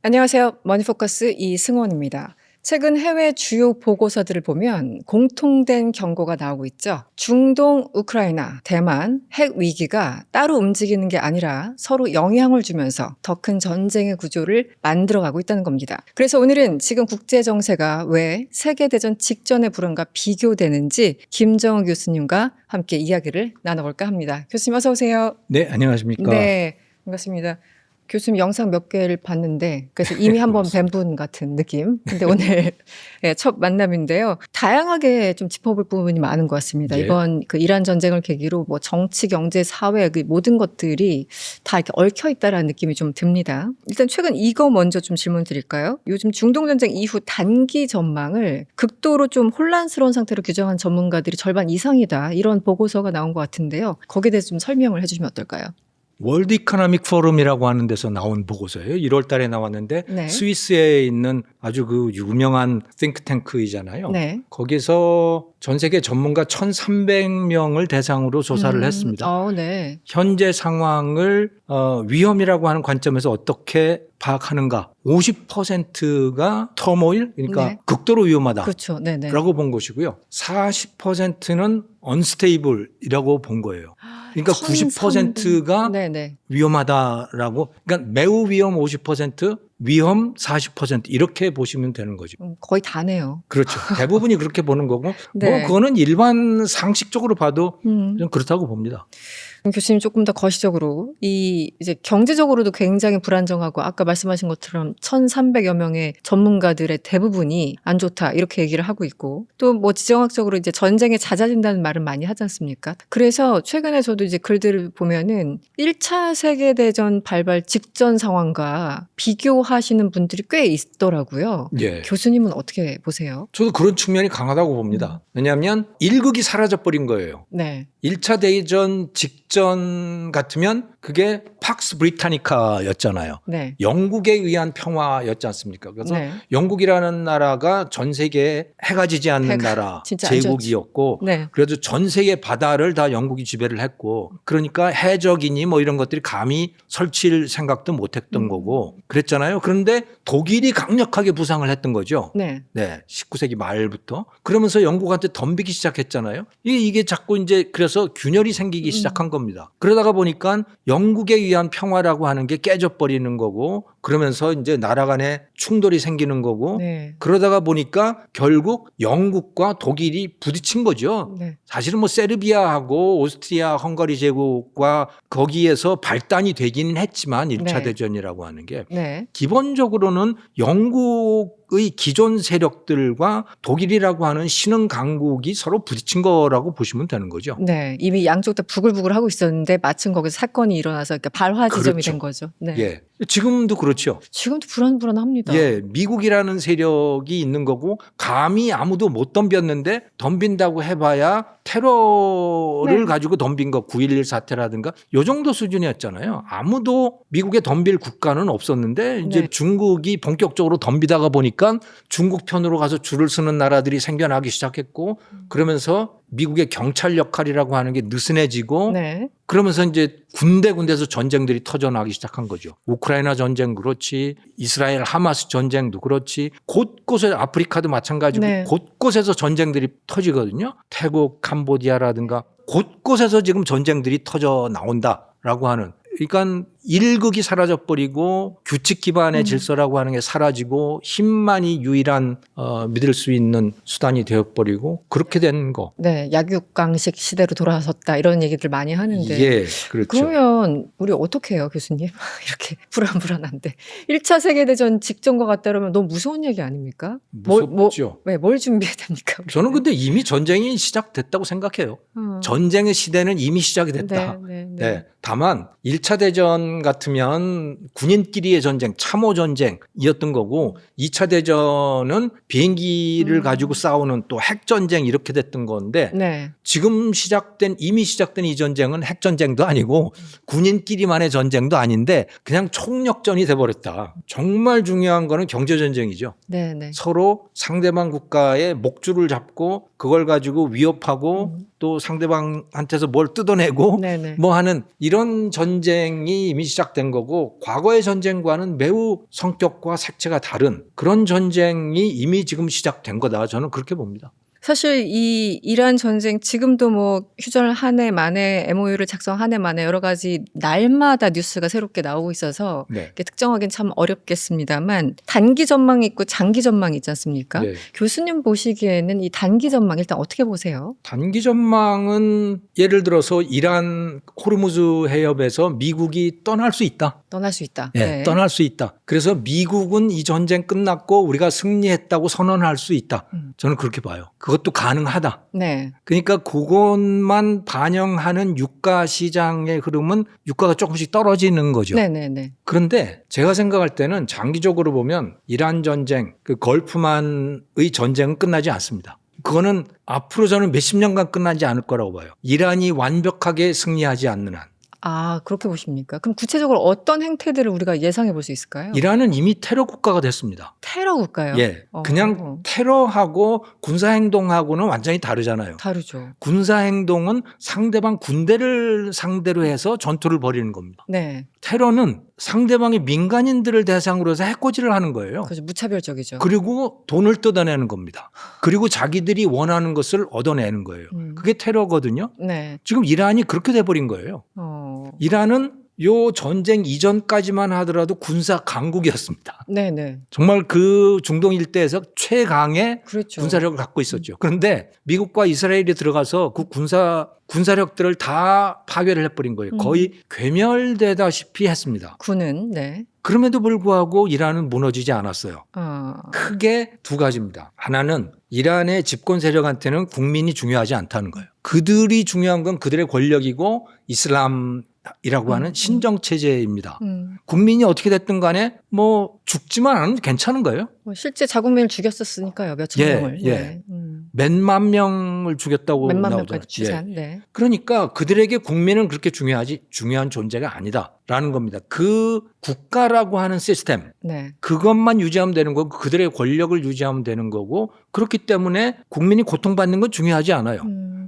안녕하세요. 머니포커스 이승원입니다. 최근 해외 주요 보고서들을 보면 공통된 경고가 나오고 있죠. 중동, 우크라이나, 대만 핵 위기가 따로 움직이는 게 아니라 서로 영향을 주면서 더 큰 전쟁의 구조를 만들어가고 있다는 겁니다. 그래서 오늘은 지금 국제 정세가 왜 세계대전 직전의 불안과 비교되는지 김정은 교수님과 함께 이야기를 나눠볼까 합니다. 교수님 어서 오세요. 네, 안녕하십니까. 네, 반갑습니다. 교수님 영상 몇 개를 봤는데 그래서 이미 한번 뵌 분 같은 느낌. 근데 오늘 네, 첫 만남인데요. 다양하게 좀 짚어볼 부분이 많은 것 같습니다. 예. 이번 그 이란 전쟁을 계기로 뭐 정치, 경제, 사회 그 모든 것들이 다 이렇게 얽혀 있다라는 느낌이 좀 듭니다. 일단 최근 이거 먼저 좀 질문 드릴까요? 요즘 중동 전쟁 이후 단기 전망을 극도로 좀 혼란스러운 상태로 규정한 전문가들이 절반 이상이다. 이런 보고서가 나온 것 같은데요. 거기에 대해서 좀 설명을 해주시면 어떨까요? 월드 이코노믹 포럼이라고 하는 데서 나온 보고서예요. 1월 달에 나왔는데 네. 스위스에 있는 아주 그 유명한 띵크탱크이잖아요. 네. 거기서 전 세계 전문가 1,300명을 대상으로 조사를 했습니다. 네. 현재 상황을 위험이라고 하는 관점에서 어떻게 파악하는가. 50%가 터모일, 그러니까 네. 극도로 위험하다. 그렇죠. 네네. 라고 본 것이고요. 40%는 unstable이라고 본 거예요. 그러니까 90%가 네네. 위험하다라고, 그러니까 매우 위험 50%, 위험 40% 이렇게 보시면 되는 거죠. 거의 다네요. 그렇죠. 대부분이 그렇게 보는 거고, 네. 뭐 그거는 일반 상식적으로 봐도 음. 좀 그렇다고 봅니다. 교수님 조금 더 거시적으로 이제 경제적으로도 굉장히 불안정하고 아까 말씀하신 것처럼 1,300여 명의 전문가들의 대부분이 안 좋다 이렇게 얘기를 하고 있고 또 뭐 지정학적으로 이제 전쟁에 잦아진다는 말은 많이 하지 않습니까? 그래서 최근에 저도 이제 글들을 보면은 1차 세계대전 발발 직전 상황과 비교하시는 분들이 꽤 있더라고요. 예. 교수님은 어떻게 보세요? 저도 그런 측면이 강하다고 봅니다. 왜냐하면 일극이 사라져버린 거예요. 네. 1차 대전 직전 같으면 그게 팍스 브리타니카였잖아요. 네. 영국에 의한 평화였지 않습니까? 그래서 네. 영국이라는 나라가 전 세계에 해가 지지 않는 나라 진짜 안 제국이었고 네. 그래도 전 세계 바다를 다 영국이 지배를 했고 그러니까 해적이니 뭐 이런 것들이 감히 설칠 생각도 못했던 거고 그랬잖아요. 그런데 독일이 강력하게 부상을 했던 거죠. 네. 네, 19세기 말부터 그러면서 영국한테 덤비기 시작했잖아요. 이게 자꾸 이제 그래서 균열이 생기기 시작한 겁니다. 그러다가 보니까 영국에 의한 평화라고 하는 게 깨져버리는 거고 그러면서 이제 나라 간에 충돌이 생기는 거고 네. 그러다가 보니까 결국 영국과 독일이 부딪힌 거죠. 네. 사실은 뭐 세르비아하고 오스트리아 헝가리 제국과 거기에서 발단이 되기는 했지만 1차 네. 대전이라고 하는 게 네. 기본적으로는 영국의 기존 세력들과 독일이라고 하는 신흥 강국이 서로 부딪힌 거라고 보시면 되는 거죠. 네. 이미 양쪽 다 부글부글 하고 있었는데 마침 거기서 사건이 일어나서 그러니까 발화 지점이 그렇죠. 된 거죠. 네. 예. 지금도 그렇죠. 지금도 불안합니다. 예. 미국이라는 세력이 있는 거고 감히 아무도 못 덤볐는데 덤빈다고 해봐야 테러를 네. 가지고 덤빈 거 9.11 사태라든가 요 정도 수준이었잖아요. 아무도 미국에 덤빌 국가는 없었는데 이제 네. 중국이 본격적으로 덤비다가 보니까 중국 편으로 가서 줄을 서는 나라들이 생겨나기 시작했고 그러면서 미국의 경찰 역할이라고 하는 게 느슨해지고 네. 그러면서 이제 군데군데서 전쟁들이 터져나가기 시작한 거죠. 우크라이나 전쟁 그렇지, 이스라엘 하마스 전쟁도 그렇지, 곳곳에 아프리카도 마찬가지고 네. 곳곳에서 전쟁들이 터지거든요. 태국, 캄보디아라든가 곳곳에서 지금 전쟁들이 터져 나온다라고 하는. 그러니까 일극이 사라져버리고 규칙 기반의 질서라고 하는 게 사라지고 힘만이 유일한 믿을 수 있는 수단이 되어버리고 그렇게 된 거. 네. 약육강식 시대로 돌아섰다 이런 얘기들 많이 하는데 예, 그렇죠. 그러면 우리 어떻게 해요, 교수님? 이렇게 불안한데 1차 세계대전 직전과 같다 그러면 너무 무서운 얘기 아닙니까? 무섭죠. 뭘 준비해야 됩니까? 우리는? 저는 근데 이미 전쟁이 시작됐다고 생각해요. 전쟁의 시대는 이미 시작이 됐다. 네. 다만 1차 대전 같으면 군인끼리의 전쟁, 참호 전쟁이었던 거고 2차 대전은 비행기를 가지고 싸우는 또 핵 전쟁 이렇게 됐던 건데 네. 지금 이미 시작된 이 전쟁은 핵 전쟁도 아니고 군인끼리만의 전쟁도 아닌데 그냥 총력전이 돼버렸다. 정말 중요한 거는 경제 전쟁이죠. 네. 서로 상대방 국가의 목줄을 잡고 그걸 가지고 위협하고 또 상대방한테서 뭘 뜯어내고 네네. 뭐 하는 이런 전쟁이 이미 시작된 거고 과거의 전쟁과는 매우 성격과 색채가 다른 그런 전쟁이 이미 지금 시작된 거다. 저는 그렇게 봅니다. 사실 이 이란 전쟁 지금도 뭐 휴전 한 해 만에 MOU를 작성 한 해 만에 여러 가지 날마다 뉴스가 새롭게 나오고 있어서 네. 이게 특정하기는 참 어렵겠습니다만 단기 전망이 있고 장기 전망이 있지 않습니까? 네. 교수님 보시기에는 이 단기 전망 일단 어떻게 보세요? 단기 전망은 예를 들어서 이란 호르무즈 해협에서 미국이 떠날 수 있다. 떠날 수 있다. 네, 떠날 수 있다. 그래서 미국은 이 전쟁 끝났고 우리가 승리했다고 선언할 수 있다. 저는 그렇게 봐요. 그것도 가능하다. 네. 그러니까 그것만 반영하는 유가 시장의 흐름은 유가가 조금씩 떨어지는 거죠. 네네네. 그런데 제가 생각할 때는 장기적으로 보면 이란 전쟁, 그 걸프만의 전쟁은 끝나지 않습니다. 그거는 앞으로 저는 몇십 년간 끝나지 않을 거라고 봐요. 이란이 완벽하게 승리하지 않는 한. 아, 그렇게 보십니까? 그럼 구체적으로 어떤 행태들을 우리가 예상해 볼 수 있을까요? 이란은 이미 테러 국가가 됐습니다. 테러 국가요? 예, 그냥 테러하고 군사행동하고는 완전히 다르잖아요. 다르죠. 군사행동은 상대방 군대를 상대로 해서 전투를 벌이는 겁니다. 네. 테러는 상대방의 민간인들을 대상으로 해서 해코지를 하는 거예요. 그죠. 무차별적이죠. 그리고 돈을 뜯어내는 겁니다. 그리고 자기들이 원하는 것을 얻어내는 거예요. 그게 테러거든요. 네. 지금 이란이 그렇게 돼버린 거예요. 이란은 요 전쟁 이전까지만 하더라도 군사 강국이었습니다. 네네. 정말 그 중동 일대에서 최강의 그렇죠. 군사력을 갖고 있었죠. 그런데 미국과 이스라엘이 들어가서 그 군사력들을 다 파괴를 해버린 거예요. 거의 괴멸되다시피 했습니다. 군은 네. 그럼에도 불구하고 이란은 무너지지 않았어요. 아. 크게 두 가지입니다. 하나는 이란의 집권 세력한테는 국민이 중요하지 않다는 거예요. 그들이 중요한 건 그들의 권력이고 이슬람이라고 하는 신정체제입니다. 국민이 어떻게 됐든 간에 뭐 죽지만 않으면 괜찮은 거예요. 뭐 실제 자국민을 죽였었으니까요. 몇천 명을. 예. 네. 몇만 명을 죽였다고 몇만 나오잖아요. 명까지 추산. 네. 그러니까 그들에게 국민은 그렇게 중요한 존재가 아니다라는 겁니다. 그 국가라고 하는 시스템 네. 그것만 유지하면 되는 거고 그들의 권력을 유지하면 되는 거고 그렇기 때문에 국민이 고통받는 건 중요하지 않아요.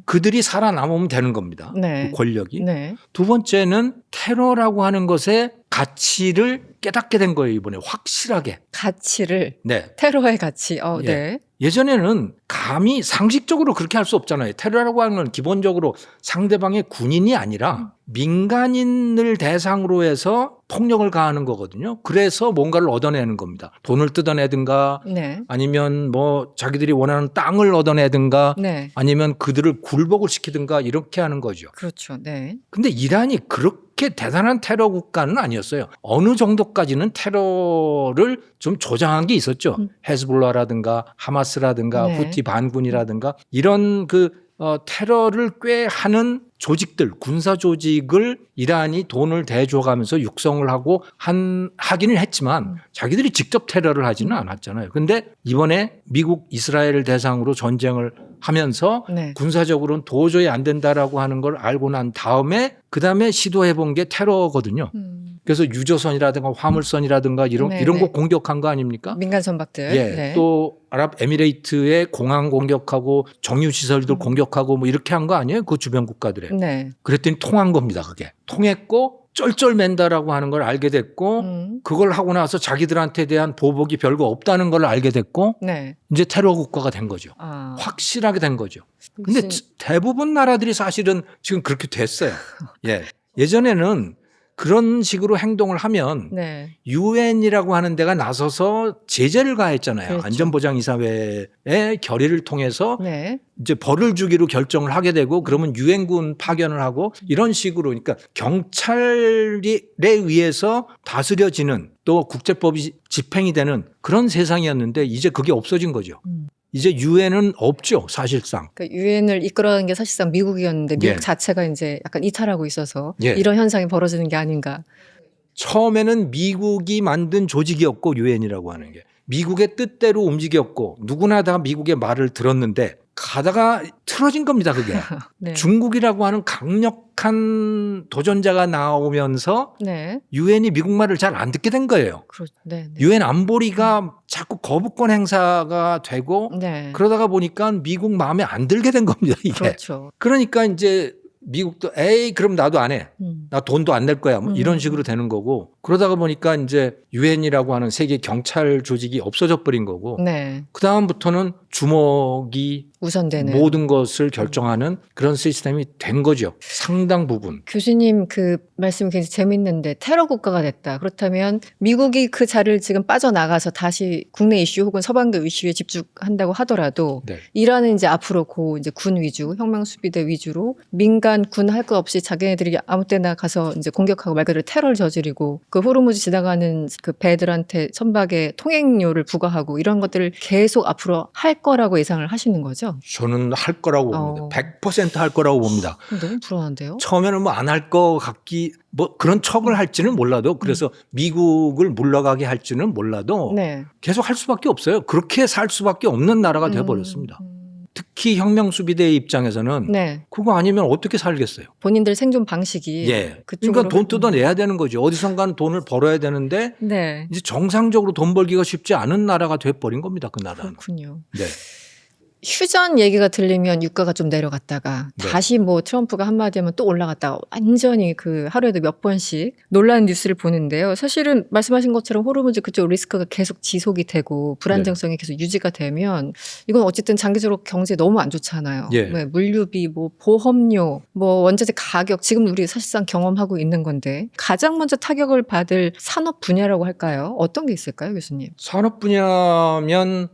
그들이 살아남으면 되는 겁니다. 네. 그 권력이. 네. 두 번째는 테러라고 하는 것의 가치를 깨닫게 된 거예요. 이번에 확실하게. 가치를 네. 테러의 가치. 예. 네. 예전에는 감히 상식적으로 그렇게 할 수 없잖아요. 테러라고 하는 건 기본적으로 상대방의 군인이 아니라 민간인을 대상으로 해서 폭력을 가하는 거거든요. 그래서 뭔가를 얻어내는 겁니다. 돈을 뜯어내든가 네. 아니면 뭐 자기들이 원하는 땅을 얻어내든가 네. 아니면 그들을 굴복을 시키든가 이렇게 하는 거죠. 그렇죠. 네. 근데 이란이 그렇게 대단한 테러 국가는 아니었어요. 어느 정도까지는 테러를 좀 조장한 게 있었죠. 헤즈볼라라든가 하마스라든가 네. 후티 반군이라든가 이런 테러를 꾀하는 조직들, 군사 조직을 이란이 돈을 대줘가면서 육성을 하고 하기는 했지만 자기들이 직접 테러를 하지는 않았잖아요. 근데 이번에 미국, 이스라엘을 대상으로 전쟁을 하면서 네. 군사적으로는 도저히 안 된다라고 하는 걸 알고 난 다음에 그다음에 시도해 본 게 테러거든요. 그래서 유조선이라든가 화물선이라든가 이런 거 공격한 거 아닙니까? 민간 선박들. 예. 네. 또 아랍에미레이트의 공항 공격하고 정유시설들 공격하고 뭐 이렇게 한 거 아니에요? 그 주변 국가들에. 네. 그랬더니 통한 겁니다. 그게. 통했고 쩔쩔맨다라고 하는 걸 알게 됐고 그걸 하고 나서 자기들한테 대한 보복이 별거 없다는 걸 알게 됐고 네. 이제 테러 국가가 된 거죠. 아. 확실하게 된 거죠. 근데 역시- 대부분 나라들이 사실은 지금 그렇게 됐어요. 예. 예전에는 그런 식으로 행동을 하면 네. 유엔이라고 하는 데가 나서서 제재를 가했잖아요. 그렇죠. 안전보장이사회의 결의를 통해서 네. 이제 벌을 주기로 결정을 하게 되고 그러면 유엔군 파견을 하고 이런 식으로 그러니까 경찰에 의해서 다스려지는 또 국제법이 집행이 되는 그런 세상이었는데 이제 그게 없어진 거죠. 이제 유엔은 없죠, 사실상. 그러니까 유엔을 이끌어가는 게 사실상 미국이었는데 미국 예. 자체가 이제 약간 이탈하고 있어서 예. 이런 현상이 벌어지는 게 아닌가. 처음에는 미국이 만든 조직이었고 유엔이라고 하는 게 미국의 뜻대로 움직였고 누구나 다 미국의 말을 들었는데 가다가 틀어진 겁니다, 그게. 네. 중국이라고 하는 강력한 도전자가 나오면서 네. 유엔이 미국 말을 잘 안 듣게 된 거예요. 네. 네. 유엔 안보리가 자꾸 거부권 행사가 되고 네. 그러다가 보니까 미국 마음에 안 들게 된 겁니다, 이게. 그렇죠. 그러니까 이제 미국도 에이 그럼 나도 안 해. 나 돈도 안 낼 거야. 뭐 이런 식으로 되는 거고 그러다가 보니까 이제 유엔이라고 하는 세계 경찰 조직이 없어져 버린 거고 네. 그 다음부터는 주먹이 우선되는. 모든 것을 결정하는 그런 시스템이 된 거죠. 상당 부분. 교수님 그 말씀이 굉장히 재밌는데 테러 국가가 됐다. 그렇다면 미국이 그 자리를 지금 빠져나가서 다시 국내 이슈 혹은 서방교 이슈에 집중한다고 하더라도 네. 이란은 이제 앞으로 이제 군 위주, 혁명수비대 위주로 민간 군 할 거 없이 자기네들이 아무 때나 가서 이제 공격하고 말 그대로 테러를 저지르고 그 호르무즈 지나가는 그 배들한테 선박에 통행료를 부과하고 이런 것들을 계속 앞으로 할 거라고 예상을 하시는 거죠? 저는 할 거라고 봅니다. 100% 할 거라고 봅니다. 너무 불안한데요? 처음에는 뭐 안 할 거 같기 뭐 그런 척을 할지는 몰라도 그래서 미국을 물러가게 할지는 몰라도 네. 계속 할 수밖에 없어요. 그렇게 살 수밖에 없는 나라가 돼버렸습니다. 특히 혁명수비대의 입장에서는 네. 그거 아니면 어떻게 살겠어요? 본인들 생존 방식이 예. 그쪽으로 그러니까 돈 뜯어내야 되는 거죠. 어디선가는 돈을 벌어야 되는데 네. 이제 정상적으로 돈 벌기가 쉽지 않은 나라가 돼버린 겁니다. 그 나라는. 그렇군요. 네. 휴전 얘기가 들리면 유가가 좀 내려갔다가 네. 다시 뭐 트럼프가 한마디 하면 또 올라갔다가 완전히 그 하루에도 몇 번씩 놀라는 뉴스를 보는데요. 사실은 말씀하신 것처럼 호르무즈 그쪽 리스크가 계속 지속이 되고 불안정성이 계속 유지가 되면 이건 어쨌든 장기적으로 경제에 너무 안 좋잖아요. 예. 네, 물류비, 뭐 보험료, 뭐 원자재 가격 지금 우리 사실상 경험하고 있는 건데 가장 먼저 타격을 받을 산업 분야라고 할까요? 어떤 게 있을까요, 교수님? 산업 분야면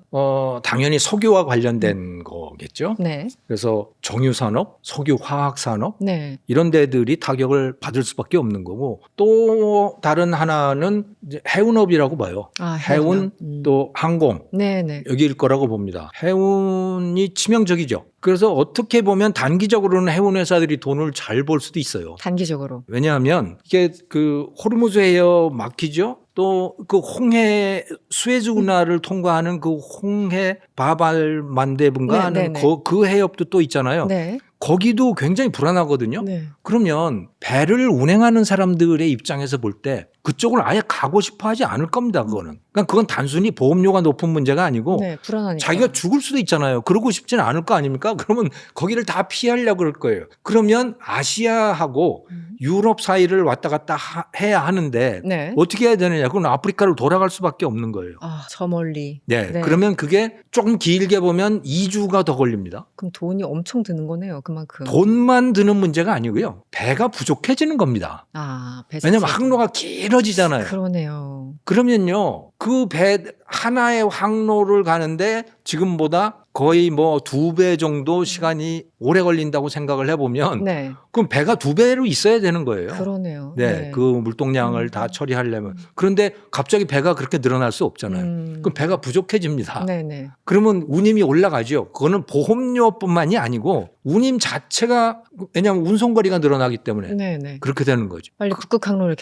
당연히 석유와 관련된 거겠죠. 네. 그래서 정유산업, 석유화학산업 네. 이런 데들이 타격을 받을 수밖에 없는 거고 또 다른 하나는 이제 해운업이라고 봐요. 아, 해운 또 항공 네네. 여기일 거라고 봅니다. 해운이 치명적이죠. 그래서 어떻게 보면 단기적으로는 해운 회사들이 돈을 잘 벌 수도 있어요. 단기적으로. 왜냐하면 이게 그 호르무즈 해협 막히죠. 또 그 홍해 수에즈 운하를 통과하는 그 홍해 바발 만대분가 네, 하는 네, 네. 그 해협도 또 있잖아요. 네. 거기도 굉장히 불안하거든요. 네. 그러면 배를 운행하는 사람들의 입장에서 볼 때 그쪽을 아예 가고 싶어 하지 않을 겁니다. 그거는. 그러니까 그건 단순히 보험료가 높은 문제가 아니고 네, 불안하니까. 자기가 죽을 수도 있잖아요. 그러고 싶지는 않을 거 아닙니까? 그러면 거기를 다 피하려고 그럴 거예요. 그러면 아시아하고 유럽 사이를 왔다 갔다 해야 하는데 네. 어떻게 해야 되느냐. 그건 아프리카로 돌아갈 수밖에 없는 거예요. 아, 저 멀리. 네. 네. 그러면 그게 조금 길게 보면 2주가 더 걸립니다. 그럼 돈이 엄청 드는 거네요. 그만큼. 돈만 드는 문제가 아니고요. 배가 부족해지는 겁니다. 아, 배 왜냐하면 자체가. 항로가 길어지잖아요. 그러네요. 그러면요. 그 배 하나의 항로를 가는데 지금보다 거의 뭐 2배 정도 시간이 오래 걸린다고 생각을 해보면 네. 그럼 배가 2배로 있어야 되는 거예요. 그러네요. 네, 그 물동량을 다 처리하려면. 그런데 갑자기 배가 그렇게 늘어날 수 없잖아요. 그럼 배가 부족해집니다. 네네. 그러면 운임이 올라가죠. 그거는 보험료뿐만이 아니고 운임 자체가 왜냐하면 운송거리가 늘어나기 때문에 네네. 그렇게 되는 거죠. 빨리 북극 항로를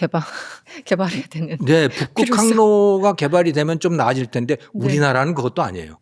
개발해야 되는. 네, 북극 필요성. 항로가 개발이 되면 좀 나아질 텐데 우리나라는 그것도 아니에요.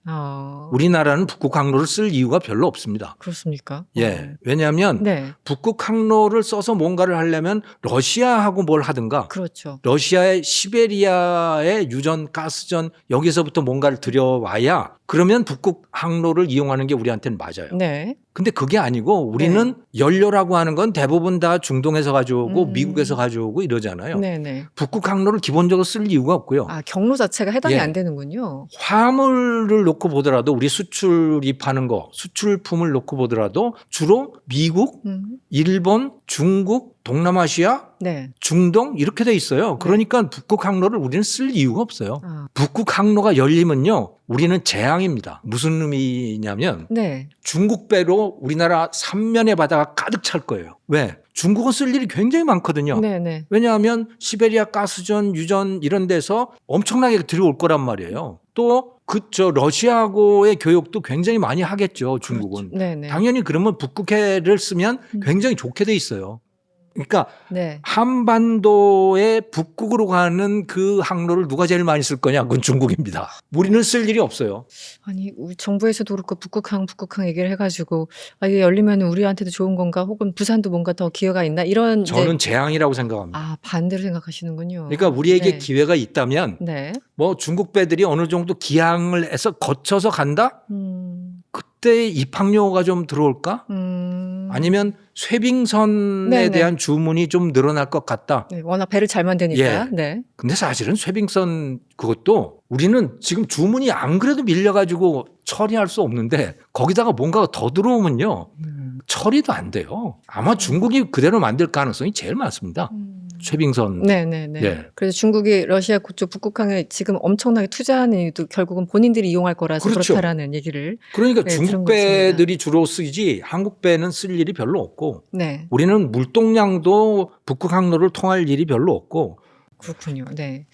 우리나라는 북극 항로를 쓸 이유가 별로 없습니다. 그렇습니까? 예, 왜냐하면 네. 북극 항로를 써서 뭔가를 하려면 러시아하고 뭘 하든가 그렇죠. 러시아의 시베리아의 유전, 가스전 여기서부터 뭔가를 들여와야 그러면 북극 항로를 이용하는 게 우리한테는 맞아요. 네. 근데 그게 아니고 우리는 연료라고 하는 건 대부분 다 중동에서 가져오고 미국에서 가져오고 이러잖아요. 네네. 북극 항로를 기본적으로 쓸 이유가 없고요. 아, 경로 자체가 해당이 예. 안 되는군요. 화물을 놓고 보더라도 우리 수출입하는 거, 수출품을 놓고 보더라도 주로 미국, 일본, 중국, 동남아시아, 네. 중동 이렇게 돼 있어요. 그러니까 북극 항로를 우리는 쓸 이유가 없어요. 아. 북극 항로가 열리면요. 우리는 재앙입니다. 무슨 의미냐면 네. 중국 배로 우리나라 3면의 바다가 가득 찰 거예요. 왜? 중국은 쓸 일이 굉장히 많거든요. 네네. 왜냐하면 시베리아 가스전, 유전 이런 데서 엄청나게 들어올 거란 말이에요. 또 러시아하고의 교역도 굉장히 많이 하겠죠. 중국은. 그렇죠. 네네. 당연히 그러면 북극해를 쓰면 굉장히 좋게 돼 있어요. 그러니까 네. 한반도의 북극으로 가는 그 항로를 누가 제일 많이 쓸 거냐? 그건 중국입니다. 우리는 쓸 일이 없어요. 아니 우리 정부에서도 그렇고 북극항 얘기를 해가지고 이게 열리면 우리한테도 좋은 건가 혹은 부산도 뭔가 더 기회가 있나 이런 저는 재앙이라고 생각합니다. 반대로 생각하시는군요. 그러니까 우리에게 네. 기회가 있다면 네. 뭐 중국 배들이 어느 정도 기항을 해서 거쳐서 간다? 그때 입항료가 좀 들어올까? 아니면 쇠빙선에 네네. 대한 주문이 좀 늘어날 것 같다. 네, 워낙 배를 잘 만드니까. 예. 네. 근데 사실은 쇠빙선 그것도 우리는 지금 주문이 안 그래도 밀려가지고 처리할 수 없는데 거기다가 뭔가가 더 들어오면요. 처리도 안 돼요. 아마 중국이 그대로 만들 가능성이 제일 많습니다. 쇠빙선. 네네네. 예. 그래서 중국이 러시아 그쪽 북극항에 지금 엄청나게 투자하는 이유도 결국은 본인들이 이용할 거라서 그렇죠. 그렇다라는 얘기를. 그러니까 네, 중국 들은 것 같습니다. 배들이 주로 쓰지 한국 배는 쓸 일이 별로 없고 네. 우리는 물동량도 북극 항로를 통할 일이 별로 없고 그렇군요. 네.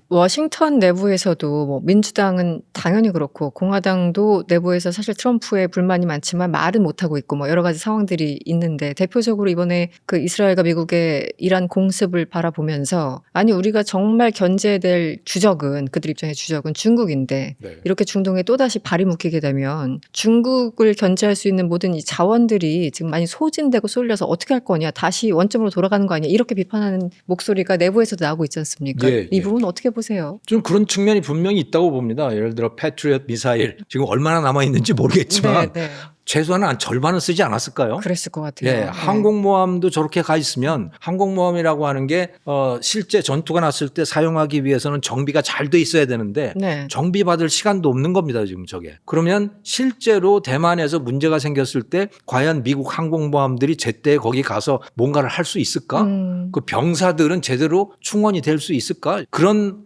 워싱턴 내부에서도 뭐 민주당은 당연히 그렇고 공화당도 내부에서 사실 트럼프에 불만이 많지만 말은 못하고 있고 뭐 여러 가지 상황들이 있는데 대표적으로 이번에 그 이스라엘과 미국의 이란 공습을 바라보면서 아니 우리가 정말 견제해야 될 주적은 그들 입장의 주적은 중국인데 네. 이렇게 중동에 또다시 발이 묶이게 되면 중국을 견제할 수 있는 모든 이 자원들이 지금 많이 소진되고 쏠려서 어떻게 할 거냐 다시 원점으로 돌아가는 거 아니야 이렇게 비판하는 목소리가 내부에서도 나오고 있지 않습니까? 예, 이 예. 부분 어떻게 보세요? 좀 그런 측면이 분명히 있다고 봅니다. 예를 들어 패트리엇 미사일 지금 얼마나 남아 있는지 모르겠지만 네. 최소한 한 절반은 쓰지 않았을까요? 그랬을 것 같아요. 예, 네. 항공모함도 저렇게 가 있으면 항공모함이라고 하는 게 실제 전투가 났을 때 사용하기 위해서는 정비가 잘 돼 있어야 되는데 네. 정비 받을 시간도 없는 겁니다, 지금 저게. 그러면 실제로 대만에서 문제가 생겼을 때 과연 미국 항공모함들이 제때 거기 가서 뭔가를 할 수 있을까? 그 병사들은 제대로 충원이 될 수 있을까? 그런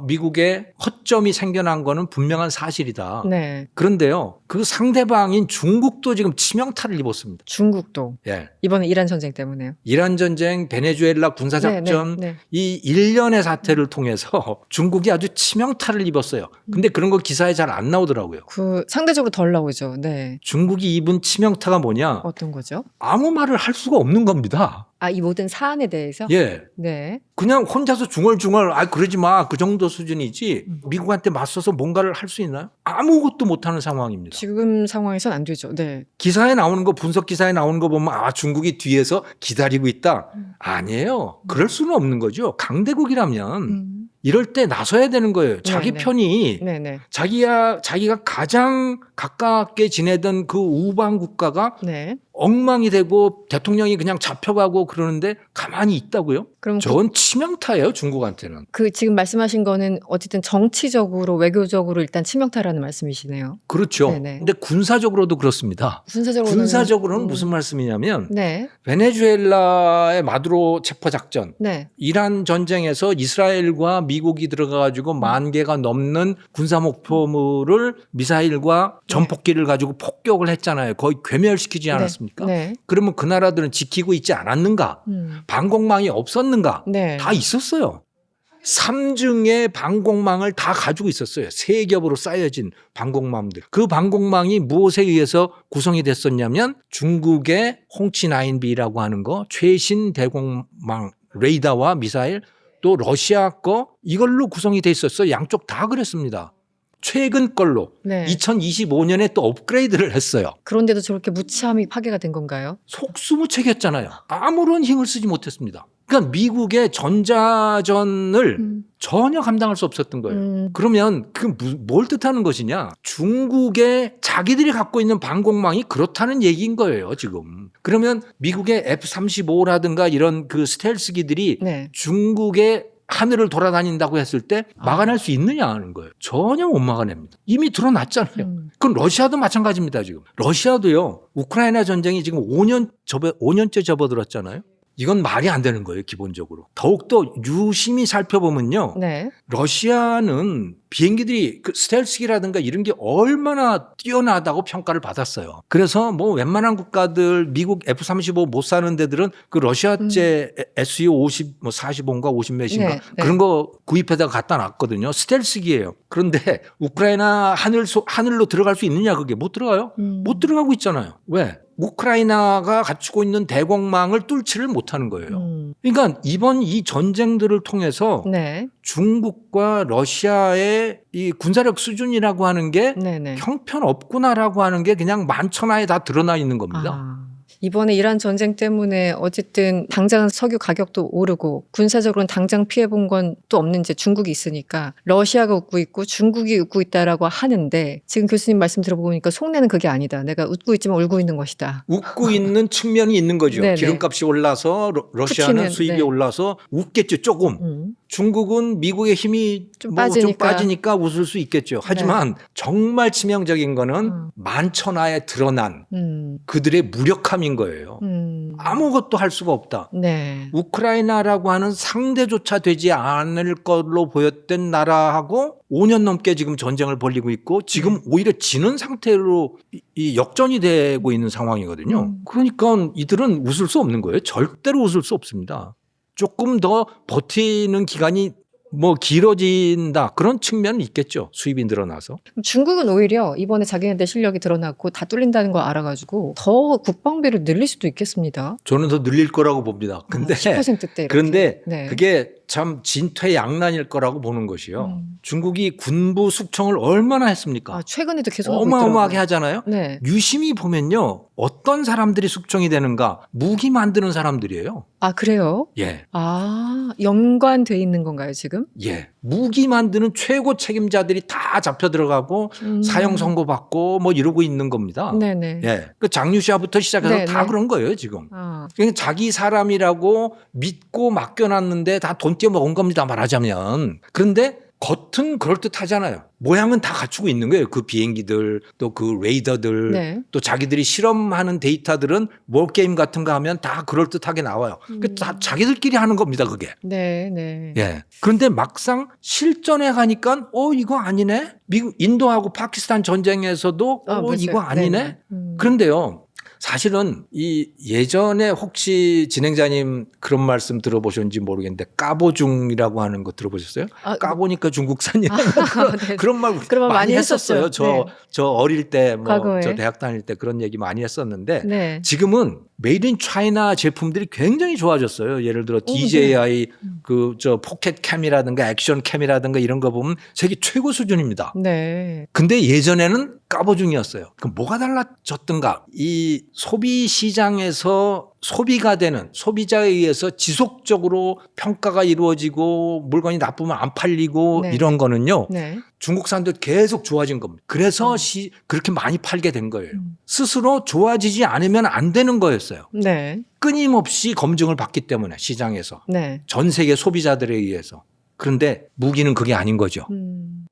미국의 허점이 생겨난 거는 분명한 사실이다. 네. 그런데요, 그 상대방인 중국도 지금 치명타를 입었습니다. 중국도 예. 이번에 이란 전쟁 때문에요. 이란 전쟁, 베네수엘라 군사작전 네. 이 일련의 사태를 통해서 중국이 아주 치명타를 입었어요. 근데 그런 거 기사에 잘 안 나오더라고요. 그 상대적으로 덜 나오죠. 네. 중국이 입은 치명타가 뭐냐? 어떤 거죠? 아무 말을 할 수가 없는 겁니다. 이 모든 사안에 대해서? 예. 네. 그냥 혼자서 중얼중얼 그러지 마. 그 정도 수준이지 미국한테 맞서서 뭔가를 할 수 있나요? 아무것도 못하는 상황입니다. 지금 상황에선 안 되죠. 네. 기사에 나오는 거 분석 기사에 나오는 거 보면 중국이 뒤에서 기다리고 있다. 아니에요. 그럴 수는 없는 거죠. 강대국이라면 이럴 때 나서야 되는 거예요. 자기 네네. 편이 네네. 자기가 가장 가깝게 지내던 그 우방 국가가 네. 엉망이 되고 대통령이 그냥 잡혀가고 그러는데 가만히 있다고요? 그럼 저건 치명타예요, 중국한테는. 그 지금 말씀하신 거는 어쨌든 정치적으로 외교적으로 일단 치명타라는 말씀이시네요. 그렇죠. 네네. 근데 군사적으로도 그렇습니다. 군사적으로는 무슨 말씀이냐면 네. 베네수엘라의 마두로 체포 작전, 네. 이란 전쟁에서 이스라엘과 미국이 들어가가지고 10,000개가 넘는 군사 목표물을 미사일과 전폭기를 가지고 폭격을 했잖아요. 거의 괴멸시키지 않았습니까? 네. 그러면 그 나라들은 지키고 있지 않았는가? 방공망이 없었는가? 네. 다 있었어요. 3중의 방공망을 다 가지고 있었어요. 3겹으로 쌓여진 방공망들. 그 방공망이 무엇에 의해서 구성이 됐었냐면 중국의 홍치9B라고 하는 거, 최신 대공망 레이더와 미사일, 또 러시아 거 이걸로 구성이 돼 있었어요. 양쪽 다 그랬습니다. 최근 걸로 네. 2025년에 또 업그레이드를 했어요. 그런데도 저렇게 무참히 파괴가 된 건가요? 속수무책이었잖아요. 아무런 힘을 쓰지 못했습니다. 그러니까 미국의 전자전을 전혀 감당할 수 없었던 거예요. 그러면 그 뭘 뜻하는 것이냐? 중국의 자기들이 갖고 있는 방공망이 그렇다는 얘기인 거예요, 지금. 그러면 미국의 F-35라든가 이런 그 스텔스기들이 네. 중국의 하늘을 돌아다닌다고 했을 때 막아낼 수 있느냐 하는 거예요. 전혀 못 막아냅니다. 이미 드러났잖아요. 그건 러시아도 마찬가지입니다, 지금. 러시아도요, 우크라이나 전쟁이 지금 5년째 접어들었잖아요. 이건 말이 안 되는 거예요, 기본적으로. 더욱더 유심히 살펴보면요. 네. 러시아는 비행기들이 그 스텔스기라든가 이런 게 얼마나 뛰어나다고 평가를 받았어요. 그래서 뭐 웬만한 국가들 미국 F-35 못 사는 데들은 그 러시아제 SU-50, 뭐 45인가 50 몇인가 네, 네. 그런 거 구입해다가 갖다 놨거든요. 스텔스기예요. 그런데 우크라이나 하늘로 들어갈 수 있느냐 그게 못 들어가요? 못 들어가고 있잖아요. 왜? 우크라이나가 갖추고 있는 대공망을 뚫지를 못하는 거예요. 그러니까 이번 이 전쟁들을 통해서 네. 중국과 러시아의 이 군사력 수준이라고 하는 게 네네. 형편없구나라고 하는 게 그냥 만천하에 다 드러나 있는 겁니다. 아, 이번에 이란 전쟁 때문에 어쨌든 당장 석유 가격도 오르고 군사적으로는 당장 피해본 건 또 없는지 중국이 있으니까 러시아가 웃고 있고 중국이 웃고 있다라고 하는데 지금 교수님 말씀 들어보니까 속내는 그게 아니다. 내가 웃고 있지만 울고 있는 것이다. 웃고 있는 측면이 있는 거죠. 네네. 기름값이 올라서 러시아는 푸틴은, 수입이 네. 올라서 웃겠죠. 조금. 중국은 미국의 힘이 좀 좀 빠지니까. 빠지니까 웃을 수 있겠죠. 하지만 정말 치명적인 거는 만천하에 드러난 그들의 무력함인 거예요. 아무것도 할 수가 없다. 네. 우크라이나라고 하는 상대조차 되지 않을 걸로 보였던 나라하고 5년 넘게 지금 전쟁을 벌이고 있고 지금 오히려 지는 상태로 이 역전이 되고 있는 상황이거든요. 그러니까 이들은 웃을 수 없는 거예요. 절대로 웃을 수 없습니다. 조금 더 버티는 기간이 뭐 길어진다 그런 측면은 있겠죠. 수입이 늘어나서. 중국은 오히려 이번에 자기네들 실력이 드러났고 다 뚫린다는 걸 알아가지고 더 국방비를 늘릴 수도 있겠습니다. 저는 더 늘릴 거라고 봅니다. 근데 10%대 이렇게. 그런데 네. 그게 참 진퇴양난일 거라고 보는 것이요. 중국이 군부 숙청을 얼마나 했습니까? 아, 최근에도 계속 하고 어마어마하게 있더라고요. 하잖아요. 네. 유심히 보면요. 어떤 사람들이 숙청이 되는가? 무기 만드는 사람들이에요. 아, 그래요? 예. 아, 연관돼 있는 건가요, 지금? 예. 무기 만드는 최고 책임자들이 다 잡혀 들어가고 사형 선고받고 뭐 이러고 있는 겁니다. 네네. 예. 그 장유시아부터 시작해서 네네. 다 그런 거예요, 지금. 아, 그러니까 자기 사람이라고 믿고 맡겨놨는데 다 돈 떼먹은 겁니다, 말하자면. 그런데 겉은 그럴듯하잖아요. 모양은 다 갖추고 있는 거예요. 그 비행기들 또 그 레이더들 네. 또 자기들이 실험하는 데이터들은 월게임 같은 거 하면 다 그럴듯하게 나와요. 다 자기들끼리 하는 겁니다, 그게. 네, 네. 예. 그런데 막상 실전에 가니까 이거 아니네. 미국 인도하고 파키스탄 전쟁에서도 맞아요. 이거 아니네. 네네. 그런데요. 사실은 이 예전에 혹시 진행자님 그런 말씀 들어보셨는지 모르겠는데 까보중이라고 하는 거 들어보셨어요? 아, 까보니까 중국산이라는 네. 그런 말 그런 말 많이 많이 했었어요. 했었죠. 저 어릴 때 뭐 과거에. 저 대학 다닐 때 그런 얘기 많이 했었는데 네. 지금은 메이드 인 차이나 제품들이 굉장히 좋아졌어요. 예를 들어 DJI 그 저 포켓 캠이라든가 액션 캠이라든가 이런 거 보면 세계 최고 수준입니다. 네. 근데 예전에는 까보중이었어요. 그럼 뭐가 달라졌던가? 이 소비 시장에서 소비가 되는 소비자에 의해서 지속적으로 평가가 이루어지고 물건이 나쁘면 안 팔리고 네. 이런 거는요. 네. 중국산도 계속 좋아진 겁니다. 그래서 그렇게 많이 팔게 된 거예요. 스스로 좋아지지 않으면 안 되는 거였어요. 네. 끊임없이 검증을 받기 때문에 시장에서. 네. 전 세계 소비자들에 의해서. 그런데 무기는 그게 아닌 거죠.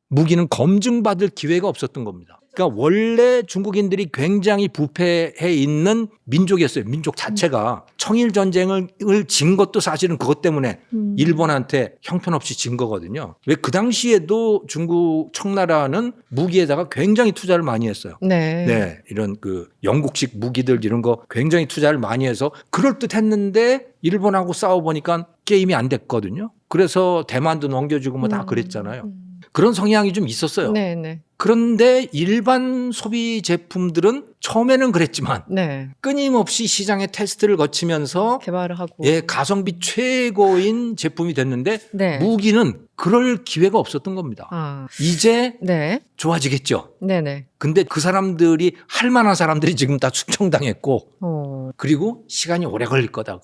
무기는 검증받을 기회가 없었던 겁니다. 그러니까 원래 중국인들이 굉장히 부패해 있는 민족이었어요. 민족 자체가 청일 전쟁을 진 것도 사실은 그것 때문에 일본한테 형편없이 진 거거든요. 왜 그 당시에도 중국 청나라는 무기에다가 굉장히 투자를 많이 했어요. 네. 네, 이런 그 영국식 무기들 이런 거 굉장히 투자를 많이 해서 그럴듯했는데 일본하고 싸워보니까 게임이 안 됐거든요. 그래서 대만도 넘겨주고 뭐 다 그랬잖아요. 그런 성향이 좀 있었어요. 네, 네. 그런데 일반 소비 제품들은 처음에는 그랬지만 네. 끊임없이 시장의 테스트를 거치면서 개발을 하고. 예, 가성비 최고인 제품이 됐는데 네. 무기는 그럴 기회가 없었던 겁니다. 아. 이제 네. 좋아지겠죠. 네, 네. 근데 그 사람들이 할 만한 사람들이 지금 다 숙청당했고 어. 그리고 시간이 오래 걸릴 거다.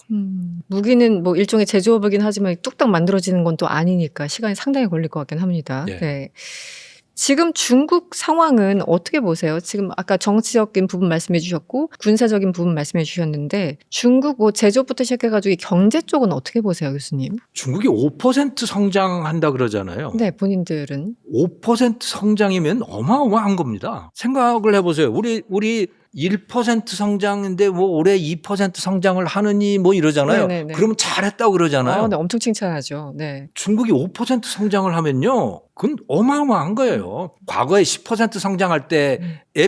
무기는 뭐 일종의 제조업이긴 하지만 뚝딱 만들어지는 건 또 아니니까 시간이 상당히 걸릴 것 같긴 합니다. 예. 네. 지금 중국 상황은 어떻게 보세요? 지금 아까 정치적인 부분 말씀해 주셨고 군사적인 부분 말씀해 주셨는데 중국 뭐 제조업부터 시작해가지고 이 경제 쪽은 어떻게 보세요, 교수님? 중국이 5% 성장한다 그러잖아요. 네, 본인들은 5% 성장이면 어마어마한 겁니다. 생각을 해보세요. 우리 1% 성장인데 뭐 올해 2% 성장을 하느니 뭐 이러잖아요. 네네네. 그러면 잘했다고 그러잖아요. 네, 엄청 칭찬하죠. 네. 중국이 5% 성장을 하면요. 그건 어마어마한 거예요. 과거에 10% 성장할 때에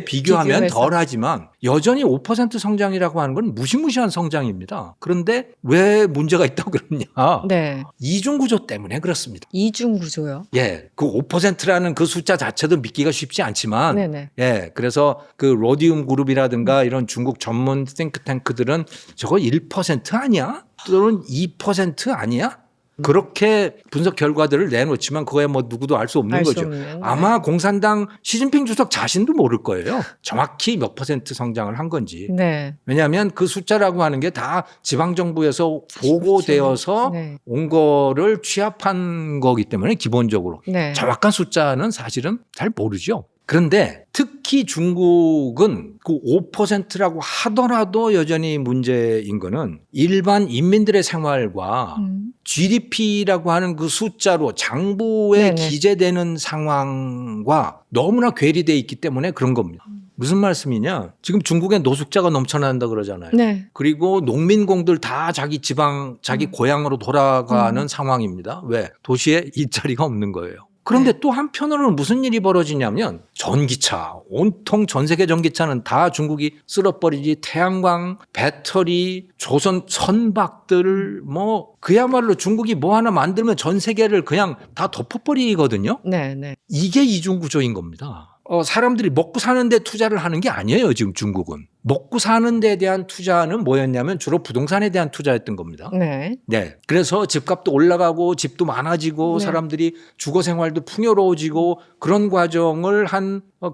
비교하면 비교해서. 덜하지만 여전히 5% 성장이라고 하는 건 무시무시한 성장입니다. 그런데 왜 문제가 있다고 그러냐? 네. 이중 구조 때문에 그렇습니다. 이중 구조요. 예, 그 5%라는 그 숫자 자체도 믿기가 쉽지 않지만, 네네. 예, 그래서 그 로디움 그룹이라든가 이런 중국 전문 싱크탱크들은 저거 1% 아니야? 또는 2% 아니야? 그렇게 분석 결과들을 내놓지만 그거야 뭐 누구도 알 수 없는 알 수 거죠. 없는. 아마 네. 공산당 시진핑 주석 자신도 모를 거예요. 정확히 몇 % 성장을 한 건지. 네. 왜냐하면 그 숫자라고 하는 게 다 지방정부에서 보고되어서 네. 온 거를 취합한 거기 때문에 기본적으로 네. 정확한 숫자는 사실은 잘 모르죠. 그런데 특히 중국은 그 5%라고 하더라도 여전히 문제인 거는 일반 인민들의 생활과 GDP라고 하는 그 숫자로 장부에 네네. 기재되는 상황과 너무나 괴리되어 있기 때문에 그런 겁니다. 무슨 말씀이냐? 지금 중국에 노숙자가 넘쳐난다 그러잖아요. 네. 그리고 농민공들 다 자기 지방, 자기 고향으로 돌아가는 상황입니다. 왜? 도시에 일자리가 없는 거예요. 그런데 네. 또 한편으로는 무슨 일이 벌어지냐면 전기차, 온통 전 세계 전기차는 다 중국이 쓸어버리지 태양광, 배터리, 조선 선박들 뭐 그야말로 중국이 뭐 하나 만들면 전 세계를 그냥 다 덮어버리거든요. 네. 네. 이게 이중구조인 겁니다. 사람들이 먹고 사는 데 투자를 하는 게 아니에요, 지금 중국은. 먹고 사는 데 대한 투자는 뭐였냐면 주로 부동산에 대한 투자였던 겁니다. 네. 네. 그래서 집값도 올라가고 집도 많아지고 네. 사람들이 주거 생활도 풍요로워지고 그런 과정을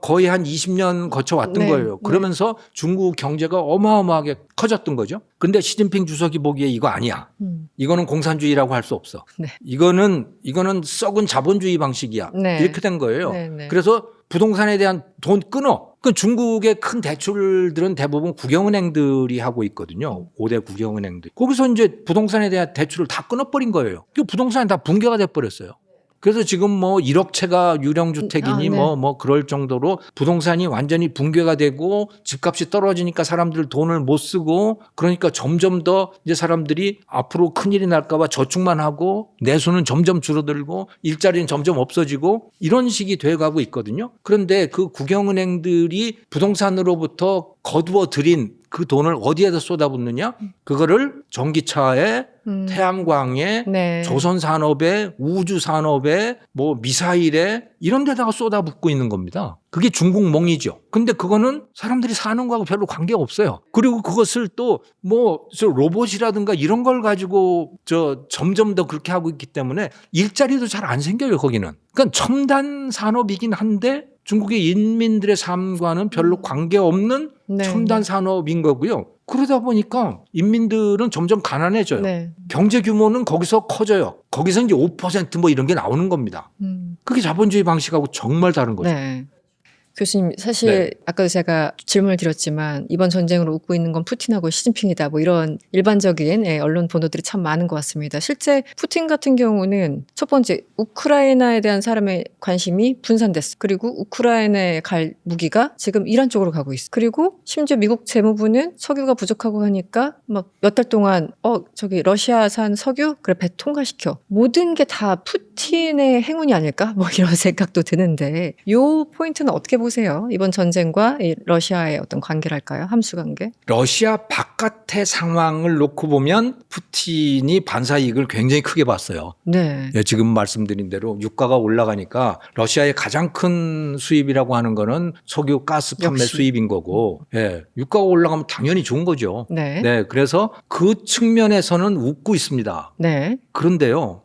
거의 한 20년 거쳐왔던 네. 거예요. 그러면서 중국 경제가 어마어마하게 커졌던 거죠. 근데 시진핑 주석이 보기에 이거 아니야. 이거는 공산주의라고 할 수 없어. 네. 이거는 썩은 자본주의 방식이야. 네. 이렇게 된 거예요. 네. 네. 그래서 부동산에 대한 돈 끊어. 그 중국의 큰 대출들은 대부분 국영은행들이 하고 있거든요. 5대 국영은행들. 거기서 이제 부동산에 대한 대출을 다 끊어버린 거예요. 그 부동산이 다 붕괴가 돼버렸어요. 그래서 지금 뭐 1억 채가 유령주택이니 네. 뭐 그럴 정도로 부동산이 완전히 붕괴가 되고 집값이 떨어지니까 사람들 돈을 못 쓰고 그러니까 점점 더 이제 사람들이 앞으로 큰일이 날까봐 저축만 하고 내수는 점점 줄어들고 일자리는 점점 없어지고 이런 식이 돼가고 있거든요. 그런데 그 국영은행들이 부동산으로부터 거두어 들인 그 돈을 어디에다 쏟아붓느냐? 그거를 전기차에 태양광에 네. 조선산업에 우주산업에 뭐 미사일에 이런 데다가 쏟아붓고 있는 겁니다. 그게 중국몽이죠. 근데 그거는 사람들이 사는 거하고 별로 관계가 없어요. 그리고 그것을 또 뭐 로봇이라든가 이런 걸 가지고 점점 더 그렇게 하고 있기 때문에 일자리도 잘 안 생겨요, 거기는. 그러니까 첨단 산업이긴 한데 중국의 인민들의 삶과는 별로 관계없는 네. 첨단 산업인 거고요. 그러다 보니까 인민들은 점점 가난해져요. 네. 경제 규모는 거기서 커져요. 거기서 이제 5% 이런 게 나오는 겁니다. 그게 자본주의 방식하고 정말 다른 거죠. 네. 교수님, 사실 네. 아까도 제가 질문을 드렸지만 이번 전쟁으로 웃고 있는 건 푸틴하고 시진핑이다. 뭐 이런 일반적인 언론 보도들이 참 많은 것 같습니다. 실제 푸틴 같은 경우는 첫 번째 우크라이나에 대한 사람의 관심이 분산됐어. 그리고 우크라이나에 갈 무기가 지금 이란 쪽으로 가고 있어. 그리고 심지어 미국 재무부는 석유가 부족하고 하니까 막 몇 달 동안 저기 러시아산 석유 그래 배 통과시켜. 모든 게 다 푸틴의 행운이 아닐까? 뭐 이런 생각도 드는데 요 포인트는 어떻게 보세요? 이번 전쟁과 이 러시아의 어떤 관계랄까요? 함수 관계? 러시아 바깥의 상황을 놓고 보면 푸틴이 반사 이익을 굉장히 크게 봤어요. 네. 예, 지금 말씀드린 대로 유가가 올라가니까 러시아의 가장 큰 수입이라고 하는 거는 석유, 가스 판매 역시. 수입인 거고, 예, 유가가 올라가면 당연히 좋은 거죠. 네. 네, 그래서 그 측면에서는 웃고 있습니다. 네. 그런데요,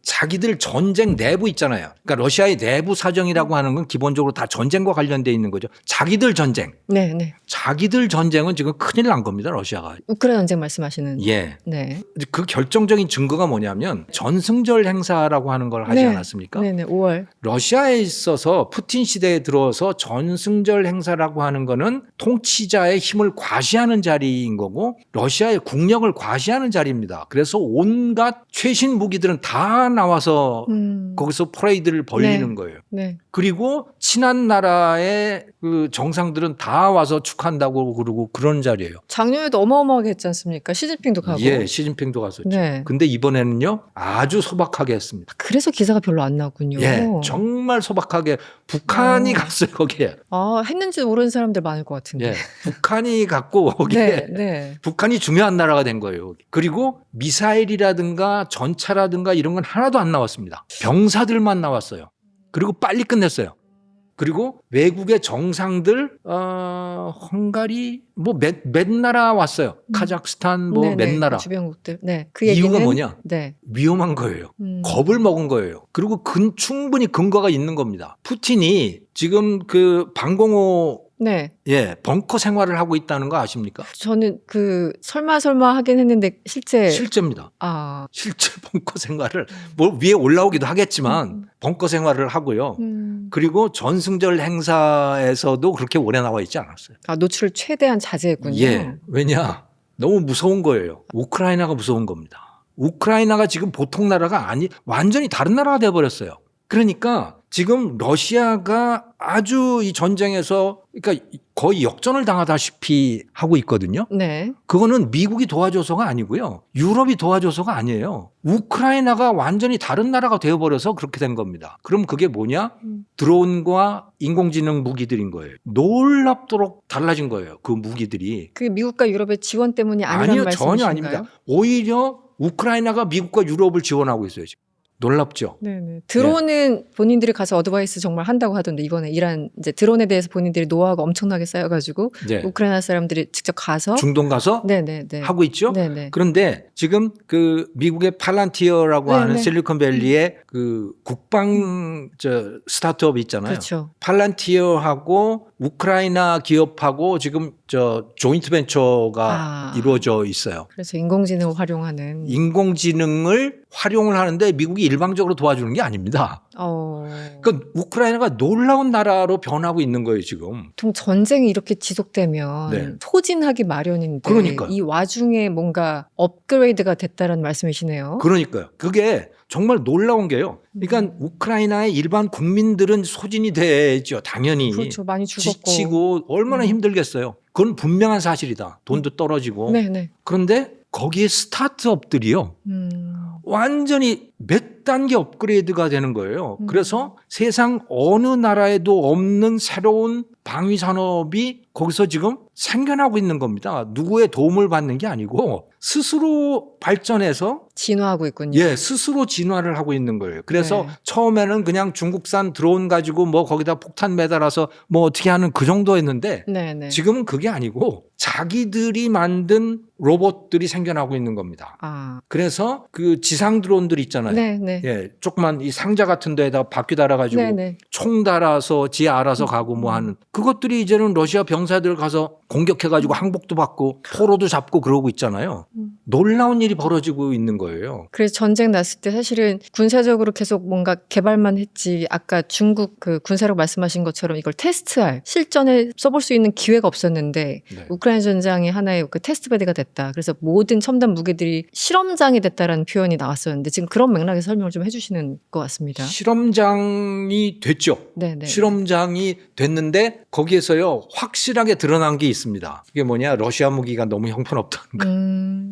자기들 전쟁 내부 있잖아요. 그러니까 러시아의 내부 사정이라고 하는 건 기본적으로 다 전쟁과 관련돼 있는 거죠. 자기들 전쟁. 네. 네. 자기들 전쟁은 지금 큰일 난 겁니다, 러시아가. 우크라이나 전쟁 말씀하시는. 예. 네. 그 결정적인 증거가 뭐냐면 전승절 행사라고 하는 걸 하지 네. 않았습니까? 네네. 5월. 러시아에 있어서 푸틴 시대에 들어서 전승절 행사라고 하는 거는 통치자의 힘을 과시하는 자리인 거고 러시아의 국력을 과시하는 자리입니다. 그래서 온갖 최신 무기들은 다 나와서 거기서 퍼레이드를 벌리는 네. 거예요. 네. 그리고 친한 나라 나라의 그 정상들은 다 와서 축하한다고 그러고 그런 자리예요. 작년에도 어마어마하게 했지 않습니까? 시진핑도 가고. 예, 시진핑도 갔었죠. 네. 근데 이번에는요 아주 소박하게 했습니다. 그래서 기사가 별로 안 나왔군요. 예, 정말 소박하게 북한이 어. 갔어요 거기에. 아, 했는지 모르는 사람들 많을 것 같은데. 예, 북한이 갔고 거기에 네, 네. 북한이 중요한 나라가 된 거예요. 그리고 미사일이라든가 전차라든가 이런 건 하나도 안 나왔습니다. 병사들만 나왔어요. 그리고 빨리 끝냈어요. 그리고 외국의 정상들 헝가리 뭐 몇 나라 왔어요. 카자흐스탄 뭐 몇 네네, 나라. 주변국들. 네. 그 얘기는 이유가 뭐냐? 네. 위험한 거예요. 겁을 먹은 거예요. 그리고 충분히 근거가 있는 겁니다. 푸틴이 지금 그 방공호 네. 예, 벙커 생활을 하고 있다는 거 아십니까? 저는 그 설마 하긴 했는데 실제 실제입니다. 아. 실제 벙커 생활을 뭐 위에 올라오기도 하겠지만 벙커 생활을 하고요. 그리고 전승절 행사에서도 그렇게 오래 나와 있지 않았어요. 아, 노출을 최대한 자제했군요. 예. 왜냐? 너무 무서운 거예요. 우크라이나가 무서운 겁니다. 우크라이나가 지금 보통 나라가 완전히 다른 나라가 돼 버렸어요. 그러니까 지금 러시아가 아주 이 전쟁에서 그러니까 거의 역전을 당하다시피 하고 있거든요. 네. 그거는 미국이 도와줘서가 아니고요. 유럽이 도와줘서가 아니에요. 우크라이나가 완전히 다른 나라가 되어버려서 그렇게 된 겁니다. 그럼 그게 뭐냐? 드론과 인공지능 무기들인 거예요. 놀랍도록 달라진 거예요. 그 무기들이. 그게 미국과 유럽의 지원 때문이 아니라는 아니요. 말씀이신가요? 전혀 아닙니다. 오히려 우크라이나가 미국과 유럽을 지원하고 있어요. 지금. 놀랍죠. 네네. 드론은 본인들이 가서 어드바이스 정말 한다고 하던데 이번에 이란 이제 드론에 대해서 본인들이 노하우가 엄청나게 쌓여가지고 네. 우크라이나 사람들이 직접 가서 중동 가서 네네네. 하고 있죠. 네네. 그런데 지금 그 미국의 팔란티어라고 네네. 하는 실리콘밸리의 그 국방 스타트업이 있잖아요. 그렇죠. 팔란티어하고 우크라이나 기업하고 지금 조인트 벤처가 이루어져 있어요. 그래서 인공지능을 활용하는 인공지능을 활용을 하는데 미국이 일방적으로 도와주는 게 아닙니다. 그러니까 우크라이나가 놀라운 나라로 변하고 있는 거예요 지금. 보통 전쟁이 이렇게 지속되면 네. 소진하기 마련인데 그러니까요. 이 와중에 뭔가 업그레이드가 됐다는 말씀이시네요. 그러니까요. 그게 정말 놀라운 게요. 그러니까 우크라이나의 일반 국민들은 소진이 되죠. 당연히. 그렇죠. 많이 죽었고. 지치고 얼마나 힘들겠어요. 그건 분명한 사실이다. 돈도 떨어지고. 네네. 그런데 거기에 스타트업들이요. 완전히 몇 단계 업그레이드가 되는 거예요. 그래서 세상 어느 나라에도 없는 새로운 방위 산업이 거기서 지금 생겨나고 있는 겁니다. 누구의 도움을 받는 게 아니고 스스로 발전해서 진화하고 있군요. 예, 스스로 진화를 하고 있는 거예요. 그래서 네. 처음에는 그냥 중국산 드론 가지고 뭐 거기다 폭탄 매달아서 뭐 어떻게 하는 그 정도였는데 네네. 지금은 그게 아니고 자기들이 만든 로봇들이 생겨나고 있는 겁니다. 그래서 그 지상 드론들 있잖아요. 네네. 예, 조그만 이 상자 같은 데에다 바퀴 달아가지고 네네. 총 달아서 지 알아서 가고 뭐 하는 그것들이 이제는 러시아 병사들 가서 공격해가지고 항복도 받고 포로도 잡고 그러고 있잖아요. 놀라운 일이 벌어지고 있는 거예요. 그래서 전쟁 났을 때 사실은 군사적으로 계속 뭔가 개발만 했지 아까 중국 그 군사력 말씀하신 것처럼 이걸 테스트할 실전에 써볼 수 있는 기회가 없었는데 네. 우크라이나 전장이 하나의 그 테스트베드가 됐다. 그래서 모든 첨단 무기들이 실험장이 됐다라는 표현이 나왔었는데 지금 그런 맥락에서 설명을 좀 해주시는 것 같습니다. 실험장이 됐죠. 네네. 실험장이 됐는데 거기에서요 확실하게 드러난 게 있습니다. 이게 뭐냐 러시아 무기가 너무 형편없다는 거.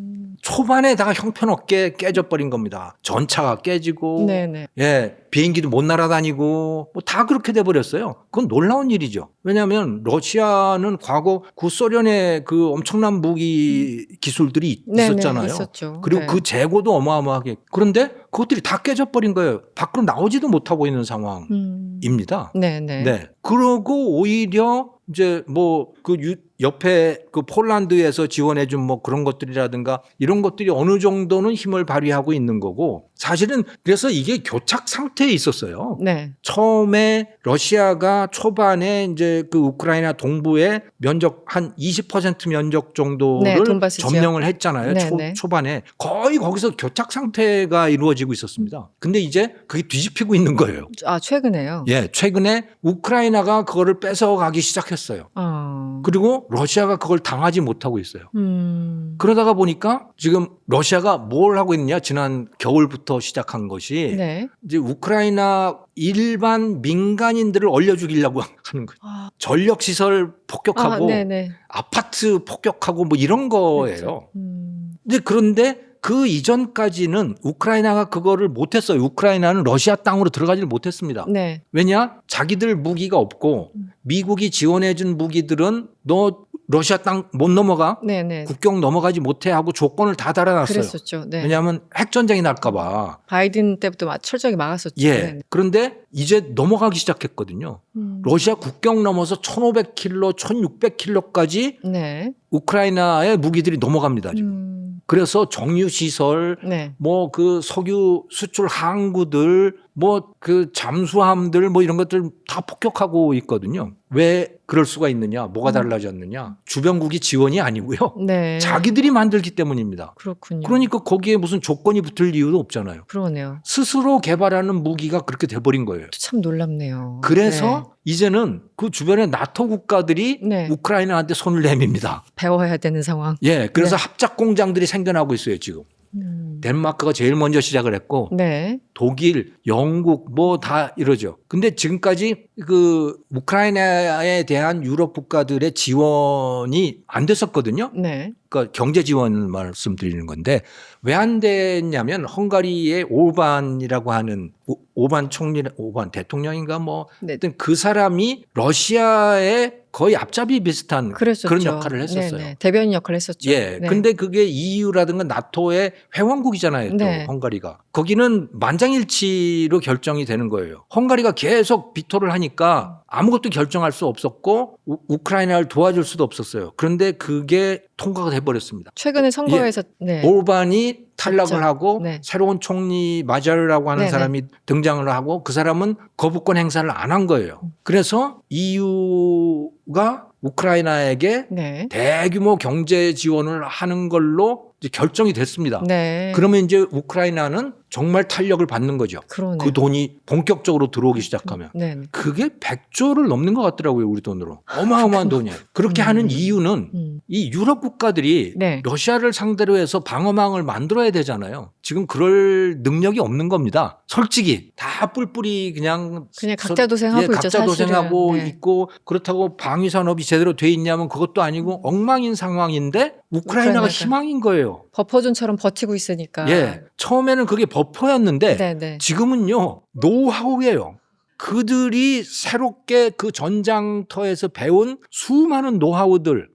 초반에다가 형편없게 깨져버린 겁니다. 전차가 깨지고 네네. 예, 비행기도 못 날아다니고 뭐 다 그렇게 돼버렸어요. 그건 놀라운 일이죠. 왜냐하면 러시아는 과거 구소련의 그 엄청난 무기 기술들이 있었잖아요. 있었죠. 그리고 네. 그 재고도 어마어마하게. 그런데 그것들이 다 깨져버린 거예요. 밖으로 나오지도 못하고 있는 상황입니다. 네네. 네. 그러고 오히려 이제 뭐 그 옆에 그 폴란드에서 지원해준 뭐 그런 것들이라든가 이런 것들이 어느 정도는 힘을 발휘하고 있는 거고 사실은 그래서 이게 교착 상태에 있었어요. 네. 처음에 러시아가 초반에 이제 그 우크라이나 동부의 면적 한 20% 면적 정도를 네, 돈바스 점령을 했잖아요. 네네. 초반에 거의 거기서 교착 상태가 이루어지고 있었습니다. 근데 이제 그게 뒤집히고 있는 거예요. 최근에요. 예, 최근에 우크라이나가 그거를 뺏어가기 시작했어요. 그리고 러시아가 그걸 당하지 못하고 있어요. 음. 그러다가 보니까 지금 러시아가 뭘 하고 있느냐? 지난 겨울부터 시작한 것이 네. 이제 우크라이나 일반 민간인들을 얼려 죽이려고 하는 거예요. 아, 전력 시설 폭격하고 네네. 아파트 폭격하고 뭐 이런 거예요. 그렇죠. 근데 그런데 그 이전까지는 우크라이나가 그거를 못했어요. 우크라이나는 러시아 땅으로 들어가지를 못했습니다. 네. 왜냐? 자기들 무기가 없고 미국이 지원해준 무기들은 너 러시아 땅 못 넘어가? 네네. 국경 넘어가지 못해 하고 조건을 다 달아놨어요. 그랬었죠. 네. 왜냐하면 핵전쟁이 날까봐. 바이든 때부터 철저하게 막았었죠. 예. 네네. 그런데 이제 넘어가기 시작했거든요. 러시아 국경 넘어서 1500km, 1600km까지 네. 우크라이나의 무기들이 넘어갑니다. 지금. 그래서 정유시설, 네. 뭐 그 석유 수출 항구들, 뭐 그 잠수함들 뭐 이런 것들 다 폭격하고 있거든요. 왜 그럴 수가 있느냐? 뭐가 달라졌느냐? 주변국이 지원이 아니고요. 네. 자기들이 만들기 때문입니다. 그렇군요. 그러니까 거기에 무슨 조건이 붙을 이유도 없잖아요. 그러네요. 스스로 개발하는 무기가 그렇게 돼버린 거예요. 참 놀랍네요. 그래서 이제는 그 주변의 나토 국가들이 네. 우크라이나한테 손을 내밉니다. 배워야 되는 상황. 예, 그래서 네. 합작 공장들이 생겨나고 있어요, 지금. 덴마크가 제일 먼저 시작을 했고 네. 독일, 영국 뭐 다 이러죠. 근데 지금까지 그 우크라이나에 대한 유럽 국가들의 지원이 안 됐었거든요. 네. 그러니까 경제 지원을 말씀드리는 건데 왜 안 됐냐면 헝가리의 오반이라고 하는 오반 총리, 오반 대통령인가 뭐 네. 하여튼 그 사람이 러시아의 거의 앞잡이 비슷한 그랬었죠. 그런 역할을 했었어요. 네네. 대변인 역할을 했었죠. 예. 네. 근데 그게 EU라든가 나토의 회원국이잖아요. 또 네. 헝가리가. 거기는 만장일치로 결정이 되는 거예요. 헝가리가 계속 비토를 하니까 아무것도 결정할 수 없었고 우크라이나를 도와줄 수도 없었어요. 그런데 그게 통과가 돼버렸습니다. 최근에 선거에서 네. 오르반이 탈락을 그렇죠. 하고 네. 새로운 총리 마자르라고 하는 네네. 사람이 등장을 하고 그 사람은 거부권 행사를 안 한 거예요. 그래서 EU가 우크라이나에게 네. 대규모 경제 지원을 하는 걸로 이제 결정이 됐습니다. 네. 그러면 이제 우크라이나는 정말 탄력을 받는 거죠. 그러네요. 그 돈이 본격적으로 들어오기 시작하면. 네. 그게 100조를 넘는 것 같더라고요, 우리 돈으로. 어마어마한 돈이에요. 그렇게 하는 이유는 이 유럽 국가들이 네. 러시아를 상대로 해서 방어망을 만들어야 되잖아요. 지금 그럴 능력이 없는 겁니다. 솔직히 다 뿔뿔이 그냥 각자 도생하고 있죠. 각자 사실은. 도생하고 네. 있고 그렇다고 방위 산업이 제대로 돼 있냐면 그것도 아니고 엉망인 상황인데 우크라이나가 우크라이나가. 희망인 거예요. 버퍼존처럼 버티고 있으니까. 예. 처음에는 그게 버퍼였는데 네네. 지금은요 노하우예요. 그들이 새롭게 그 전장터에서 배운 수많은 노하우들,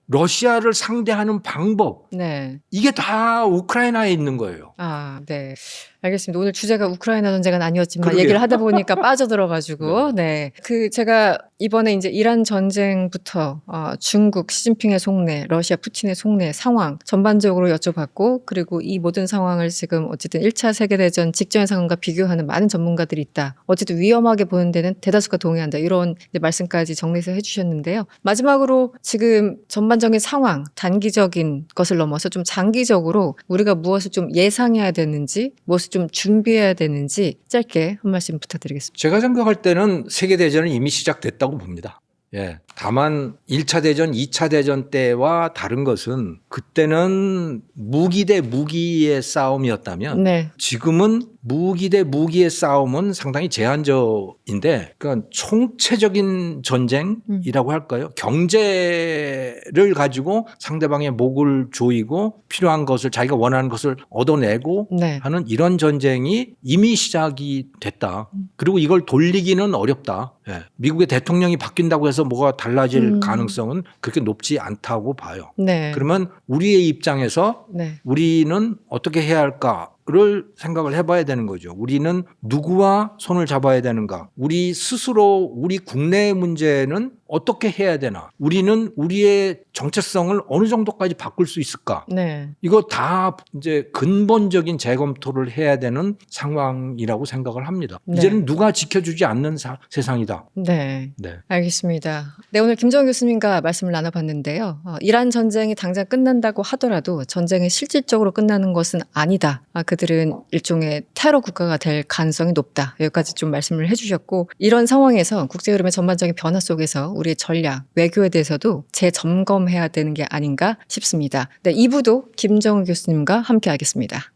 러시아를 상대하는 방법, 네. 이게 다 우크라이나에 있는 거예요. 아, 네. 알겠습니다. 오늘 주제가 우크라이나 전쟁은 아니었지만 그러게요. 얘기를 하다 보니까 빠져들어가지고, 네. 제가 이번에 이제 이란 전쟁부터 중국 시진핑의 속내, 러시아 푸틴의 속내 상황 전반적으로 여쭤봤고, 그리고 이 모든 상황을 지금 어쨌든 1차 세계대전 직전의 상황과 비교하는 많은 전문가들이 있다. 어쨌든 위험하게 보는 데는 대다수가 동의한다. 이런 이제 말씀까지 정리해서 해주셨는데요. 마지막으로 지금 전반적인 상황, 단기적인 것을 넘어서 좀 장기적으로 우리가 무엇을 좀 예상해야 되는지, 무엇을 좀 준비해야 되는지 짧게 한 말씀 부탁드리겠습니다. 제가 생각할 때는 세계대전은 이미 시작됐다고 봅니다. 예. 다만 1차 대전, 2차 대전 때와 다른 것은 그때는 무기 대 무기의 싸움이었다면 네. 지금은 무기 대 무기의 싸움은 상당히 제한적인데 그러니까 총체적인 전쟁이라고 할까요? 경제를 가지고 상대방의 목을 조이고 필요한 것을 자기가 원하는 것을 얻어내고 네. 하는 이런 전쟁이 이미 시작이 됐다. 그리고 이걸 돌리기는 어렵다. 예. 미국의 대통령이 바뀐다고 해서 뭐가 달라질 가능성은 그렇게 높지 않다고 봐요. 네. 그러면 우리의 입장에서 네. 우리는 어떻게 해야 할까를 생각을 해봐야 되는 거죠. 우리는 누구와 손을 잡아야 되는가? 우리 스스로 우리 국내의 문제는 어떻게 해야 되나? 우리는 우리의 정체성을 어느 정도까지 바꿀 수 있을까? 네. 이거 다 이제 근본적인 재검토를 해야 되는 상황이라고 생각을 합니다. 네. 이제는 누가 지켜주지 않는 세상이다. 네. 네. 알겠습니다. 네, 오늘 김정은 교수님과 말씀을 나눠봤는데요. 이란 전쟁이 당장 끝난다고 하더라도 전쟁이 실질적으로 끝나는 것은 아니다. 그들은 일종의 테러 국가가 될 가능성이 높다. 여기까지 좀 말씀을 해주셨고 이런 상황에서 국제 흐름의 전반적인 변화 속에서 우리의 전략, 외교에 대해서도 재점검해야 되는 게 아닌가 싶습니다. 네, 2부도 김정우 교수님과 함께 하겠습니다.